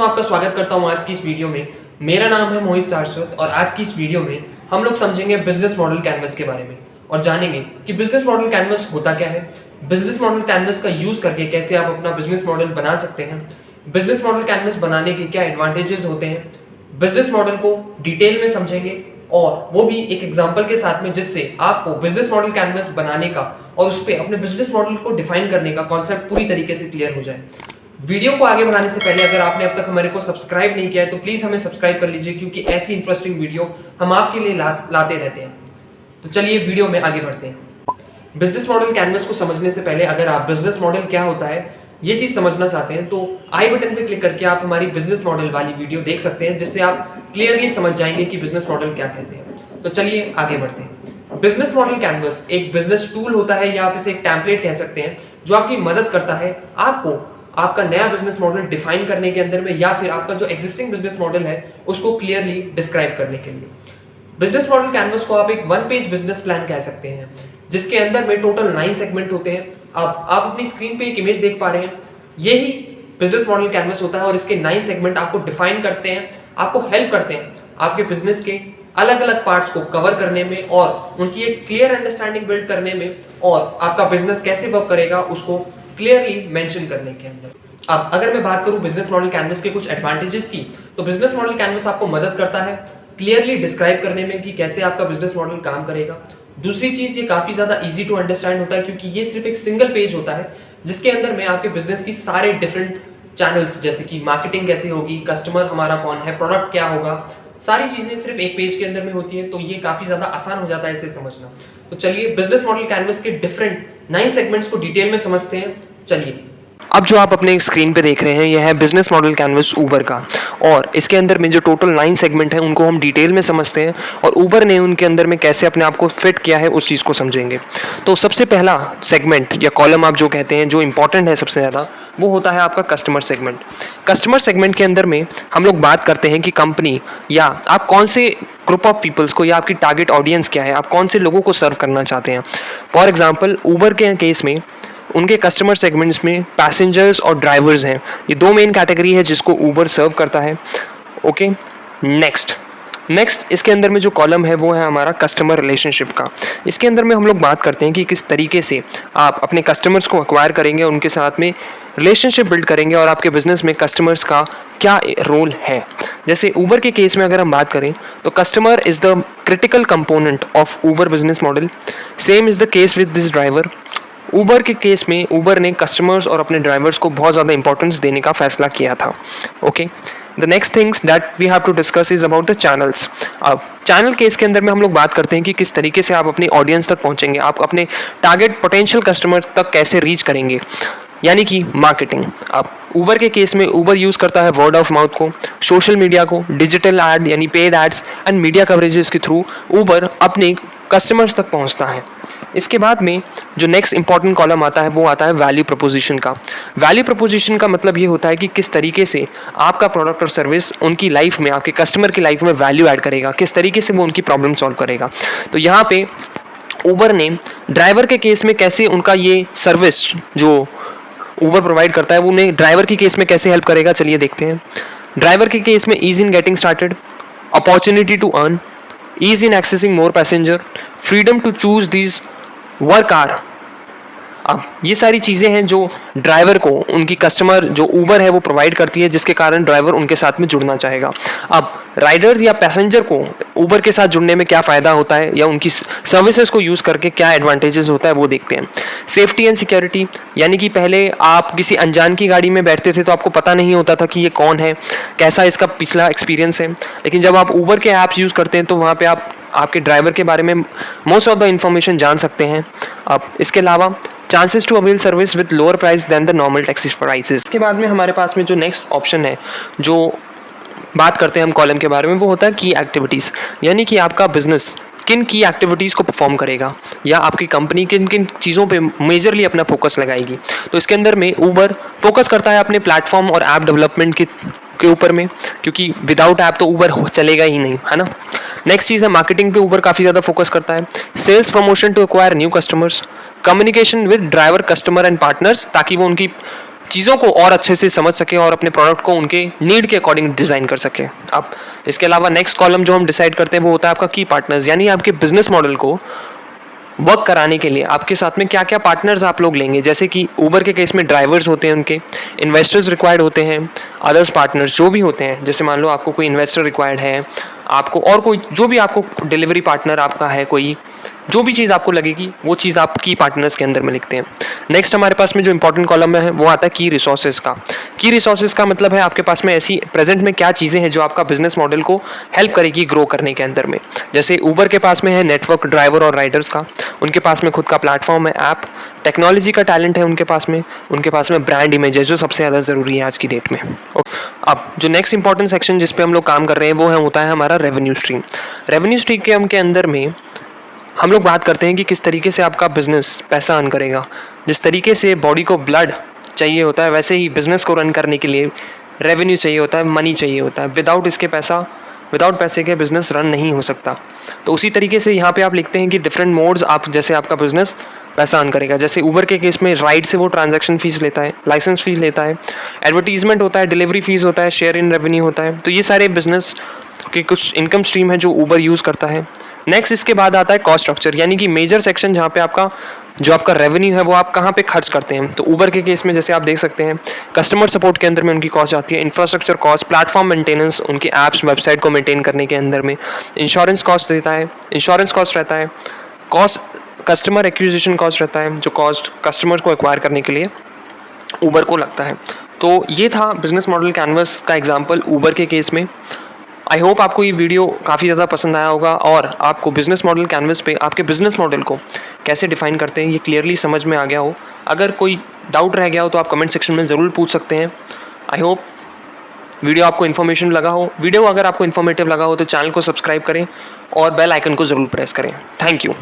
आपका स्वागत करता हूं आज की इस वीडियो में। मेरा नाम है मोहित सारस्वत और आज की इस वीडियो में हम लोग समझेंगे बिजनेस मॉडल कैनवस के बारे में और जानेंगे कि बिजनेस मॉडल कैनवस होता क्या है, बिजनेस मॉडल कैनवस का यूज करके कैसे आप अपना बिजनेस मॉडल बना सकते हैं, बिजनेस मॉडल कैनवस बनाने के क्या एडवांटेजेस होते हैं, बिजनेस मॉडल को डिटेल में समझेंगे और वो भी एक एग्जांपल के साथ में, जिससे आपको बिजनेस मॉडल कैनवस बनाने का और उस पर अपने बिजनेस मॉडल को डिफाइन करने का कॉन्सेप्ट पूरी तरीके से क्लियर हो जाए। वीडियो को आगे बढ़ाने से पहले अगर आपने अब तक हमारे को सब्सक्राइब नहीं किया है तो प्लीज हमें सब्सक्राइब कर लीजिए, क्योंकि ऐसी इंटरेस्टिंग वीडियो हम आपके लिए लाते रहते हैं। तो चलिए वीडियो में आगे बढ़ते हैं। बिजनेस मॉडल कैनवस को समझने से पहले अगर आप बिजनेस मॉडल क्या होता है ये चीज समझना चाहते हैं तो आई बटन पे क्लिक करके आप हमारी बिजनेस मॉडल वाली वीडियो देख सकते हैं, जिससे आप क्लियरली समझ जाएंगे कि बिजनेस मॉडल क्या कहते हैं। तो चलिए आगे बढ़ते हैं। बिजनेस मॉडल कैनवस एक बिजनेस टूल होता है या आप इसे एक टेम्पलेट कह सकते हैं, जो आपकी मदद करता है आपको आपका नया बिजनेस मॉडल डिफाइन करने के अंदर में, या फिर आपका जो एग्जिस्टिंग बिजनेस मॉडल है उसको क्लियरली डिस्क्राइब करने के लिए। बिजनेस मॉडल कैनवस को आप एक वन पेज बिजनेस प्लान कह सकते हैं, जिसके अंदर में टोटल 9 सेगमेंट होते हैं। अब आप अपनी स्क्रीन पे एक इमेज देख पा रहे हैं, यही बिजनेस मॉडल कैनवस होता है और इसके 9 सेगमेंट आपको डिफाइन करते हैं, आपको हेल्प करते हैं आपके बिजनेस के अलग अलग पार्ट्स को कवर करने में और उनकी एक क्लियर अंडरस्टैंडिंग बिल्ड करने में और आपका बिजनेस कैसे वर्क करेगा उसको क्लियरली मेंशन करने के अंदर। अब अगर मैं बात करूं बिजनेस मॉडल कैनवस के कुछ एडवांटेजेस की, तो बिजनेस मॉडल कैनवस आपको मदद करता है क्लियरली डिस्क्राइब करने में कि कैसे आपका बिजनेस मॉडल काम करेगा। दूसरी चीज, ये काफी ज्यादा इजी टू अंडरस्टैंड होता है, क्योंकि ये सिर्फ एक सिंगल पेज होता है जिसके अंदर में आपके बिजनेस की सारे डिफरेंट चैनल्स, जैसे कि मार्केटिंग कैसे होगी, कस्टमर हमारा कौन है, प्रोडक्ट क्या होगा, सारी चीजें सिर्फ एक पेज के अंदर में होती है। तो ये काफी ज्यादा आसान हो जाता है इसे समझना। तो चलिए बिजनेस मॉडल कैनवस के डिफरेंट 9 सेगमेंट्स को डिटेल में समझते हैं। चलिए, अब जो आप अपने स्क्रीन पे देख रहे हैं यह है बिजनेस मॉडल कैनवस ऊबर का, और इसके अंदर में जो टोटल 9 सेगमेंट हैं उनको हम डिटेल में समझते हैं और ऊबर ने उनके अंदर में कैसे अपने आप को फिट किया है उस चीज़ को समझेंगे। तो सबसे पहला सेगमेंट या कॉलम आप जो कहते हैं, जो इंपॉर्टेंट है सबसे ज़्यादा, वो होता है आपका कस्टमर सेगमेंट। कस्टमर सेगमेंट के अंदर में हम लोग बात करते हैं कि कंपनी या आप कौन से ग्रुप ऑफ पीपल्स को, या आपकी टारगेट ऑडियंस क्या है, आप कौन से लोगों को सर्व करना चाहते हैं। फॉर एग्जाम्पल ऊबर के केस में उनके कस्टमर सेगमेंट्स में पैसेंजर्स और ड्राइवर्स हैं, ये दो मेन कैटेगरी है जिसको ऊबर सर्व करता है। ओके, नेक्स्ट इसके अंदर में जो कॉलम है वो है हमारा कस्टमर रिलेशनशिप का। इसके अंदर में हम लोग बात करते हैं कि किस तरीके से आप अपने कस्टमर्स को एक्वायर करेंगे, उनके साथ में रिलेशनशिप बिल्ड करेंगे और आपके बिजनेस में कस्टमर्स का क्या रोल है। जैसे ऊबर के केस में अगर हम बात करें तो customer is the critical component of Uber business model. Same is the case with this driver. Uber के केस में ऊबर ने कस्टमर्स और अपने ड्राइवर्स को बहुत ज़्यादा इंपॉर्टेंस देने का फैसला किया था। Okay, the next things that we have to discuss is about the channels. अब चैनल केस के अंदर में हम लोग बात करते हैं कि किस तरीके से आप अपनी ऑडियंस तक पहुंचेंगे, आप अपने टारगेट पोटेंशियल कस्टमर तक कैसे रीच करेंगे, यानी कि मार्केटिंग। अब ऊबर के केस में ऊबर यूज़ करता है वर्ड ऑफ माउथ को, सोशल मीडिया को, डिजिटल एड यानी paid ads and media coverages के थ्रू ऊबर अपने कस्टमर्स तक पहुंचता है। इसके बाद में जो नेक्स्ट इंपॉर्टेंट कॉलम आता है वो आता है वैल्यू प्रपोजिशन का। वैल्यू प्रपोजिशन का मतलब ये होता है कि किस तरीके से आपका प्रोडक्ट और सर्विस उनकी लाइफ में, आपके कस्टमर की लाइफ में वैल्यू ऐड करेगा, किस तरीके से वो उनकी प्रॉब्लम सॉल्व करेगा। तो यहाँ पे ऊबर ने ड्राइवर के केस में कैसे उनका ये सर्विस जो ऊबर प्रोवाइड करता है वो उन्हें ड्राइवर की केस में कैसे हेल्प करेगा, चलिए देखते हैं। ड्राइवर के केस में ease in getting started, opportunity to earn, ease in accessing more passenger, freedom to choose these work hour। अब ये सारी चीज़ें हैं जो ड्राइवर को उनकी कस्टमर जो ऊबर है वो प्रोवाइड करती है, जिसके कारण ड्राइवर उनके साथ में जुड़ना चाहेगा। अब राइडर्स या पैसेंजर को ऊबर के साथ जुड़ने में क्या फ़ायदा होता है या उनकी सर्विसेज को यूज़ करके क्या एडवांटेजेस होता है वो देखते हैं। सेफ्टी एंड सिक्योरिटी, यानी कि पहले आप किसी अनजान की गाड़ी में बैठते थे तो आपको पता नहीं होता था कि ये कौन है, कैसा इसका पिछला एक्सपीरियंस है, लेकिन जब आप ऊबर के ऐप्स यूज़ करते हैं तो वहाँ पर आप आपके ड्राइवर के बारे में मोस्ट ऑफ द इंफॉर्मेशन जान सकते हैं। अब इसके अलावा chances to avail service with lower price than the normal taxi prices. इसके बाद में हमारे पास में जो नेक्स्ट ऑप्शन है, जो बात करते हैं हम कॉलम के बारे में, वो होता है की एक्टिविटीज़, यानी कि आपका बिजनेस किन की एक्टिविटीज़ को परफॉर्म करेगा या आपकी कंपनी किन किन चीज़ों पे मेजरली अपना फोकस लगाएगी। तो इसके अंदर में ऊबर फोकस करता है अपने प्लेटफॉर्म और ऐप डेवलपमेंट के ऊपर में, क्योंकि विदाउट ऐप तो ऊबर चलेगा ही नहीं, है ना। नेक्स्ट चीज़ है मार्केटिंग पे ऊबर काफ़ी ज़्यादा फोकस करता है, sales promotion to acquire new customers, communication with driver customer and partners, ताकि वो उनकी चीज़ों को और अच्छे से समझ सके और अपने प्रोडक्ट को उनके नीड के अकॉर्डिंग डिज़ाइन कर सके। अब इसके अलावा नेक्स्ट कॉलम जो हम डिसाइड करते हैं वो होता है आपका की पार्टनर्स, यानी आपके बिजनेस मॉडल को वर्क कराने के लिए आपके साथ में क्या क्या पार्टनर्स आप लोग लेंगे। जैसे कि ऊबर के केस में ड्राइवर्स होते हैं, उनके इन्वेस्टर्स रिक्वायर्ड होते हैं, अदर्स पार्टनर्स जो भी होते हैं। जैसे मान लो आपको कोई इन्वेस्टर रिक्वायर्ड है, आपको और कोई जो भी आपको डिलीवरी पार्टनर आपका है, कोई जो भी चीज़ आपको लगेगी वो चीज़ आप की पार्टनर्स के अंदर में लिखते हैं। नेक्स्ट हमारे पास में जो इंपॉर्टेंट कॉलम है वो आता है की रिसोर्सेज का। की रिसोर्सेज का मतलब है आपके पास में ऐसी प्रेजेंट में क्या चीज़ें हैं जो आपका बिजनेस मॉडल को हेल्प करेगी ग्रो करने के अंदर में। जैसे ऊबर के पास में है नेटवर्क ड्राइवर और राइडर्स का, उनके पास में खुद का प्लेटफॉर्म है, ऐप, टेक्नोलॉजी का टैलेंट है उनके पास में ब्रांड इमेज है जो सबसे ज़्यादा ज़रूरी है आज की डेट में। अब जो नेक्स्ट इंपॉर्टेंट सेक्शन जिस पे हम लोग काम कर रहे हैं वो है होता है हमारा रेवेन्यू स्ट्रीम। रेवेन्यू स्ट्रीम के अंदर में हम लोग बात करते हैं कि किस तरीके से आपका बिजनेस पैसा अर्न करेगा। जिस तरीके से बॉडी को ब्लड चाहिए होता है वैसे ही बिजनेस को रन करने के लिए रेवेन्यू चाहिए होता है, मनी चाहिए होता है। विदाउट पैसे के बिजनेस रन नहीं हो सकता। तो उसी तरीके से यहाँ पे आप लिखते हैं कि डिफरेंट मोड्स आप जैसे आपका बिजनेस पैसा अर्न करेगा। जैसे ऊबर के केस में राइड से वो ट्रांजैक्शन फीस लेता है, लाइसेंस फीस लेता है, एडवर्टीजमेंट होता है, डिलीवरी फीस होता है, शेयर इन रेवेन्यू होता है। तो ये सारे बिजनेस के कुछ इनकम स्ट्रीम है जो ऊबर यूज़ करता है। नेक्स्ट इसके बाद आता है कॉस्ट स्ट्रक्चर, यानी कि मेजर सेक्शन जहाँ पे आपका रेवेन्यू है वो आप कहाँ पे खर्च करते हैं। तो ऊबर के केस में जैसे आप देख सकते हैं कस्टमर सपोर्ट के अंदर में उनकी कॉस्ट आती है, इंफ्रास्ट्रक्चर कॉस्ट, प्लेटफॉर्म मेंटेनेंस, उनके ऐप्स वेबसाइट को मेंटेन करने के अंदर में इंश्योरेंस कॉस्ट रहता है, कॉस्ट कस्टमर एक्विजिशन कॉस्ट रहता है, जो कॉस्ट कस्टमर को एक्वायर करने के लिए ऊबर को लगता है। तो ये था बिजनेस मॉडल कैनवस का एग्जाम्पल ऊबर के केस में। आई होप आपको ये वीडियो काफ़ी ज़्यादा पसंद आया होगा और आपको बिजनेस मॉडल कैनवस पे आपके बिजनेस मॉडल को कैसे डिफाइन करते हैं ये क्लियरली समझ में आ गया हो। अगर कोई डाउट रह गया हो तो आप कमेंट सेक्शन में ज़रूर पूछ सकते हैं। आई होप वीडियो आपको इन्फॉर्मेशन लगा हो। वीडियो अगर आपको इन्फॉर्मेटिव लगा हो तो चैनल को सब्सक्राइब करें और बेल आइकन को ज़रूर प्रेस करें। Thank you.